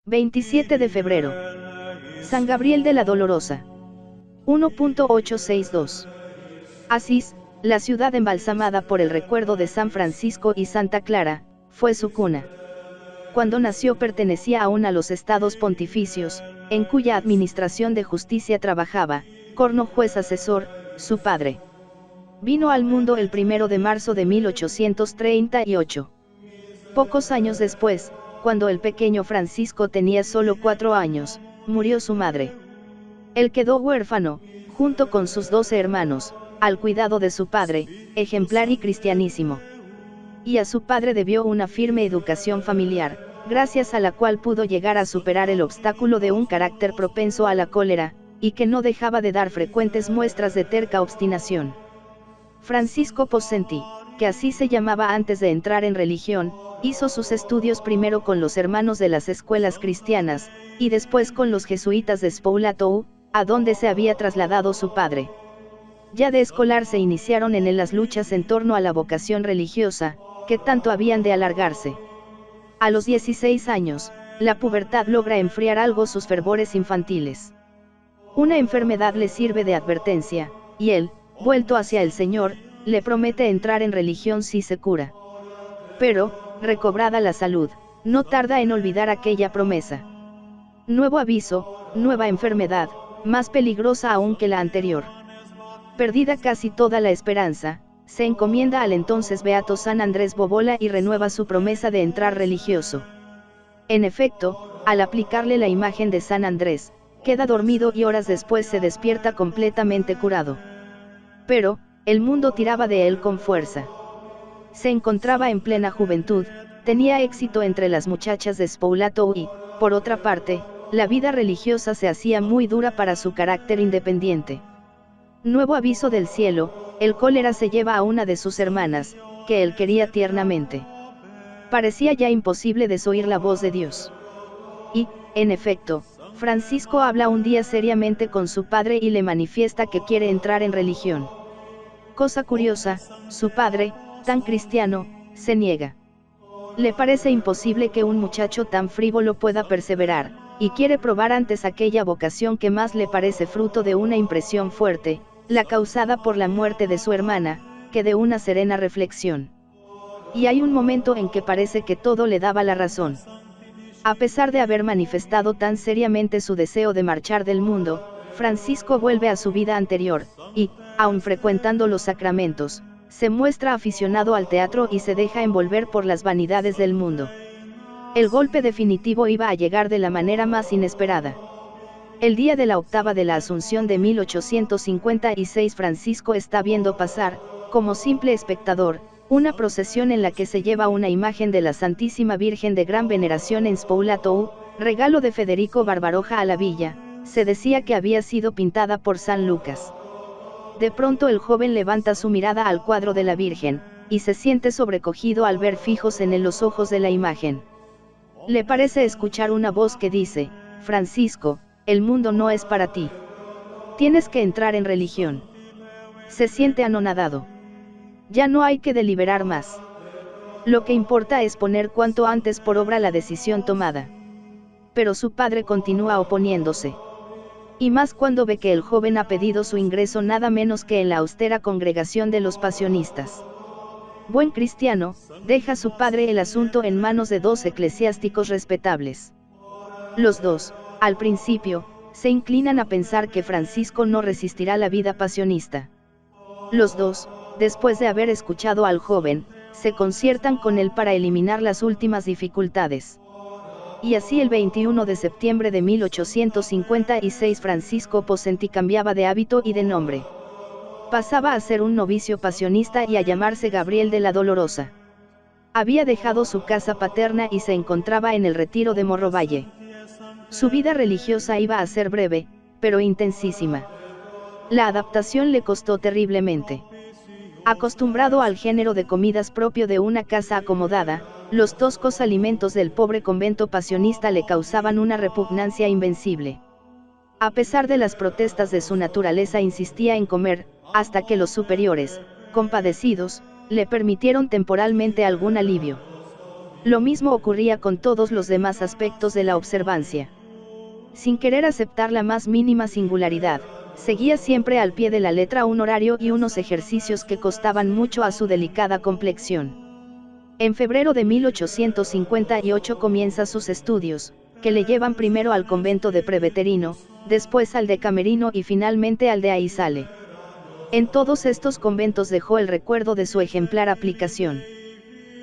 27 de febrero. San Gabriel de la Dolorosa. 1.862. Asís, la ciudad embalsamada por el recuerdo de San Francisco y Santa Clara, fue su cuna. Cuando nació pertenecía aún a los estados pontificios, en cuya administración de justicia trabajaba, Corno juez asesor, su padre. Vino al mundo el 1 de marzo de 1838. Pocos años después, cuando el pequeño Francisco tenía solo 4 años, murió su madre. Él quedó huérfano, junto con sus 12 hermanos, al cuidado de su padre, ejemplar y cristianísimo. Y a su padre debió una firme educación familiar, gracias a la cual pudo llegar a superar el obstáculo de un carácter propenso a la cólera, y que no dejaba de dar frecuentes muestras de terca obstinación. Francisco Possenti, que así se llamaba antes de entrar en religión, hizo sus estudios primero con los hermanos de las escuelas cristianas, y después con los jesuitas de Spoulatou, a donde se había trasladado su padre. Ya de escolar se iniciaron en él las luchas en torno a la vocación religiosa, que tanto habían de alargarse. A los 16 años, la pubertad logra enfriar algo sus fervores infantiles. Una enfermedad le sirve de advertencia, y él, vuelto hacia el Señor, le promete entrar en religión si se cura. Pero, recobrada la salud, no tarda en olvidar aquella promesa. Nuevo aviso, nueva enfermedad, más peligrosa aún que la anterior. Perdida casi toda la esperanza, se encomienda al entonces beato San Andrés Bobola y renueva su promesa de entrar religioso. En efecto, al aplicarle la imagen de San Andrés, queda dormido y horas después se despierta completamente curado. Pero, el mundo tiraba de él con fuerza. Se encontraba en plena juventud, tenía éxito entre las muchachas de Spoulatou y, por otra parte, la vida religiosa se hacía muy dura para su carácter independiente. Nuevo aviso del cielo, el cólera se lleva a una de sus hermanas, que él quería tiernamente. Parecía ya imposible desoír la voz de Dios. Y, en efecto, Francisco habla un día seriamente con su padre y le manifiesta que quiere entrar en religión. Cosa curiosa, su padre, tan cristiano, se niega. Le parece imposible que un muchacho tan frívolo pueda perseverar, y quiere probar antes aquella vocación que más le parece fruto de una impresión fuerte, la causada por la muerte de su hermana, que de una serena reflexión. Y hay un momento en que parece que todo le daba la razón. A pesar de haber manifestado tan seriamente su deseo de marchar del mundo, Francisco vuelve a su vida anterior, y, aun frecuentando los sacramentos, se muestra aficionado al teatro y se deja envolver por las vanidades del mundo. El golpe definitivo iba a llegar de la manera más inesperada. El día de la octava de la Asunción de 1856 Francisco está viendo pasar, como simple espectador, una procesión en la que se lleva una imagen de la Santísima Virgen de gran veneración en Spoulatou, regalo de Federico Barbaroja a la villa, se decía que había sido pintada por San Lucas. De pronto el joven levanta su mirada al cuadro de la Virgen, y se siente sobrecogido al ver fijos en él los ojos de la imagen. Le parece escuchar una voz que dice: Francisco, el mundo no es para ti. Tienes que entrar en religión. Se siente anonadado. Ya no hay que deliberar más. Lo que importa es poner cuanto antes por obra la decisión tomada. Pero su padre continúa oponiéndose. Y más cuando ve que el joven ha pedido su ingreso nada menos que en la austera congregación de los pasionistas. Buen cristiano, deja su padre el asunto en manos de 2 eclesiásticos respetables. Los dos, al principio, se inclinan a pensar que Francisco no resistirá la vida pasionista. Los dos, después de haber escuchado al joven, se conciertan con él para eliminar las últimas dificultades. Y así el 21 de septiembre de 1856 Francisco Possenti cambiaba de hábito y de nombre. Pasaba a ser un novicio pasionista y a llamarse Gabriel de la Dolorosa. Había dejado su casa paterna y se encontraba en el retiro de Morrovalle. Su vida religiosa iba a ser breve, pero intensísima. La adaptación le costó terriblemente. Acostumbrado al género de comidas propio de una casa acomodada, los toscos alimentos del pobre convento pasionista le causaban una repugnancia invencible. A pesar de las protestas de su naturaleza insistía en comer, hasta que los superiores, compadecidos, le permitieron temporalmente algún alivio. Lo mismo ocurría con todos los demás aspectos de la observancia. Sin querer aceptar la más mínima singularidad, seguía siempre al pie de la letra un horario y unos ejercicios que costaban mucho a su delicada complexión. En febrero de 1858 comienza sus estudios, que le llevan primero al convento de Preveterino, después al de Camerino y finalmente al de Aizale. En todos estos conventos dejó el recuerdo de su ejemplar aplicación.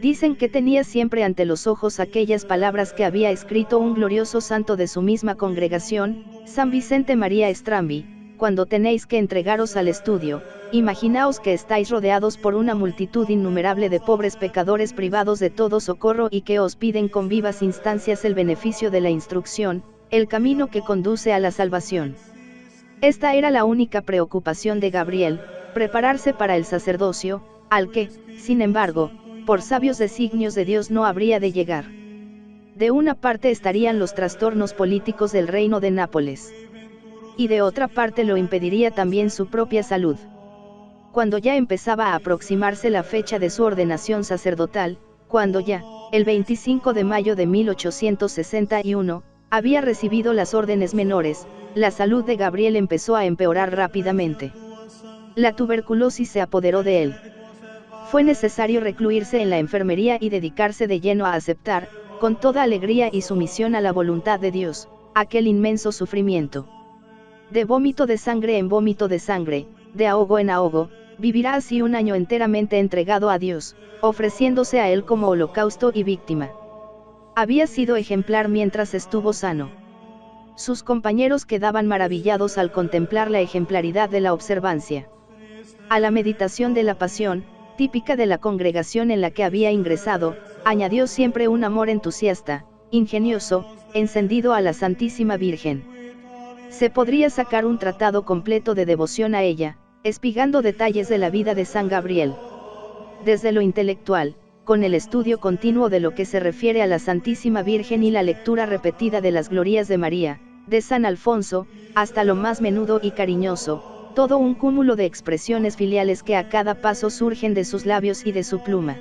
Dicen que tenía siempre ante los ojos aquellas palabras que había escrito un glorioso santo de su misma congregación, San Vicente María Strambi: cuando tenéis que entregaros al estudio, imaginaos que estáis rodeados por una multitud innumerable de pobres pecadores privados de todo socorro y que os piden con vivas instancias el beneficio de la instrucción, el camino que conduce a la salvación. Esta era la única preocupación de Gabriel, prepararse para el sacerdocio, al que, sin embargo, por sabios designios de Dios no habría de llegar. De una parte estarían los trastornos políticos del reino de Nápoles. Y de otra parte lo impediría también su propia salud. Cuando ya empezaba a aproximarse la fecha de su ordenación sacerdotal, cuando ya, el 25 de mayo de 1861, había recibido las órdenes menores, la salud de Gabriel empezó a empeorar rápidamente. La tuberculosis se apoderó de él. Fue necesario recluirse en la enfermería y dedicarse de lleno a aceptar, con toda alegría y sumisión a la voluntad de Dios, aquel inmenso sufrimiento. De vómito de sangre en vómito de sangre, de ahogo en ahogo, vivirá así un año enteramente entregado a Dios, ofreciéndose a Él como holocausto y víctima. Había sido ejemplar mientras estuvo sano. Sus compañeros quedaban maravillados al contemplar la ejemplaridad de la observancia. A la meditación de la pasión, típica de la congregación en la que había ingresado, añadió siempre un amor entusiasta, ingenioso, encendido a la Santísima Virgen. Se podría sacar un tratado completo de devoción a ella, espigando detalles de la vida de San Gabriel. Desde lo intelectual, con el estudio continuo de lo que se refiere a la Santísima Virgen y la lectura repetida de las glorias de María, de San Alfonso, hasta lo más menudo y cariñoso, todo un cúmulo de expresiones filiales que a cada paso surgen de sus labios y de su pluma.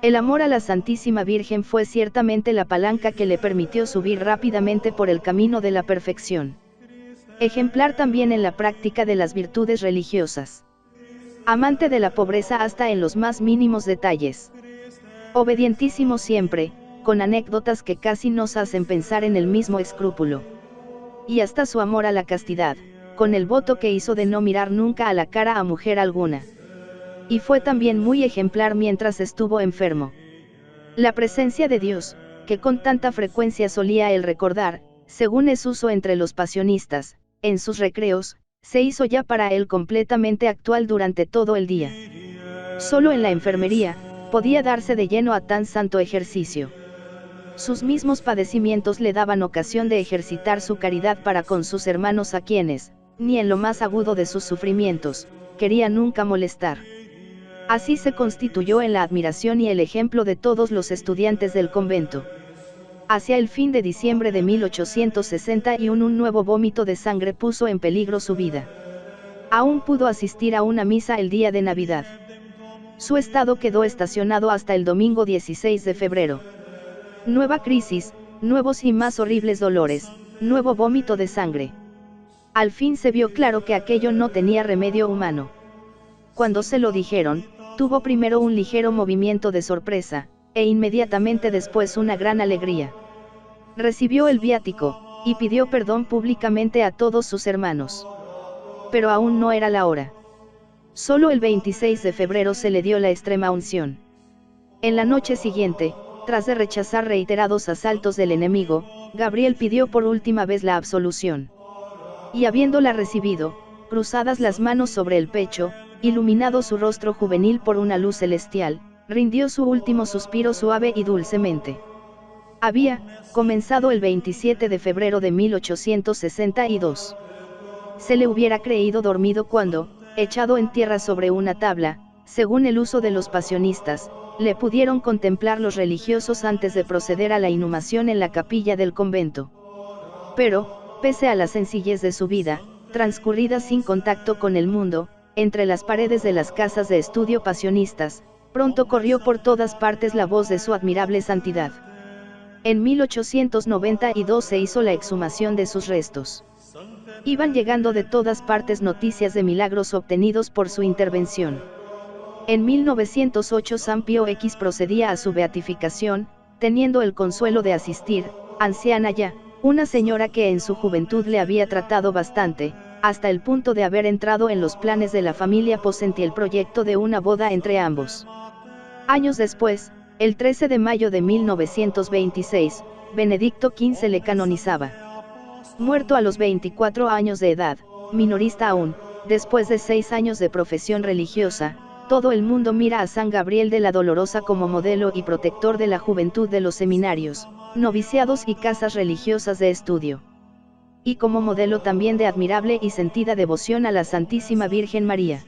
El amor a la Santísima Virgen fue ciertamente la palanca que le permitió subir rápidamente por el camino de la perfección. Ejemplar también en la práctica de las virtudes religiosas. Amante de la pobreza hasta en los más mínimos detalles. Obedientísimo siempre, con anécdotas que casi nos hacen pensar en el mismo escrúpulo. Y hasta su amor a la castidad, con el voto que hizo de no mirar nunca a la cara a mujer alguna. Y fue también muy ejemplar mientras estuvo enfermo. La presencia de Dios, que con tanta frecuencia solía él recordar, según es uso entre los pasionistas, en sus recreos, se hizo ya para él completamente actual durante todo el día. Solo en la enfermería, podía darse de lleno a tan santo ejercicio. Sus mismos padecimientos le daban ocasión de ejercitar su caridad para con sus hermanos a quienes, ni en lo más agudo de sus sufrimientos, quería nunca molestar. Así se constituyó en la admiración y el ejemplo de todos los estudiantes del convento. Hacia el fin de diciembre de 1861 un nuevo vómito de sangre puso en peligro su vida. Aún pudo asistir a una misa el día de Navidad. Su estado quedó estacionado hasta el domingo 16 de febrero. Nueva crisis, nuevos y más horribles dolores, nuevo vómito de sangre. Al fin se vio claro que aquello no tenía remedio humano. Cuando se lo dijeron, tuvo primero un ligero movimiento de sorpresa, e inmediatamente después una gran alegría. Recibió el viático, y pidió perdón públicamente a todos sus hermanos. Pero aún no era la hora. Solo el 26 de febrero se le dio la extrema unción. En la noche siguiente, tras de rechazar reiterados asaltos del enemigo, Gabriel pidió por última vez la absolución. Y habiéndola recibido, cruzadas las manos sobre el pecho, iluminado su rostro juvenil por una luz celestial, rindió su último suspiro suave y dulcemente. Había comenzado el 27 de febrero de 1862. Se le hubiera creído dormido cuando, echado en tierra sobre una tabla, según el uso de los pasionistas, le pudieron contemplar los religiosos antes de proceder a la inhumación en la capilla del convento. Pero, pese a la sencillez de su vida, transcurrida sin contacto con el mundo, entre las paredes de las casas de estudio pasionistas, Pronto corrió por todas partes la voz de su admirable santidad. En 1892 se hizo la exhumación de sus restos. Iban llegando de todas partes noticias de milagros obtenidos por su intervención. En 1908 San Pío X procedía a su beatificación, teniendo el consuelo de asistir, anciana ya, una señora que en su juventud le había tratado bastante, hasta el punto de haber entrado en los planes de la familia Pocenti el proyecto de una boda entre ambos. Años después, el 13 de mayo de 1926, Benedicto XV le canonizaba. Muerto a los 24 años de edad, minorista aún, después de 6 años de profesión religiosa, todo el mundo mira a San Gabriel de la Dolorosa como modelo y protector de la juventud de los seminarios, noviciados y casas religiosas de estudio. Y como modelo también de admirable y sentida devoción a la Santísima Virgen María.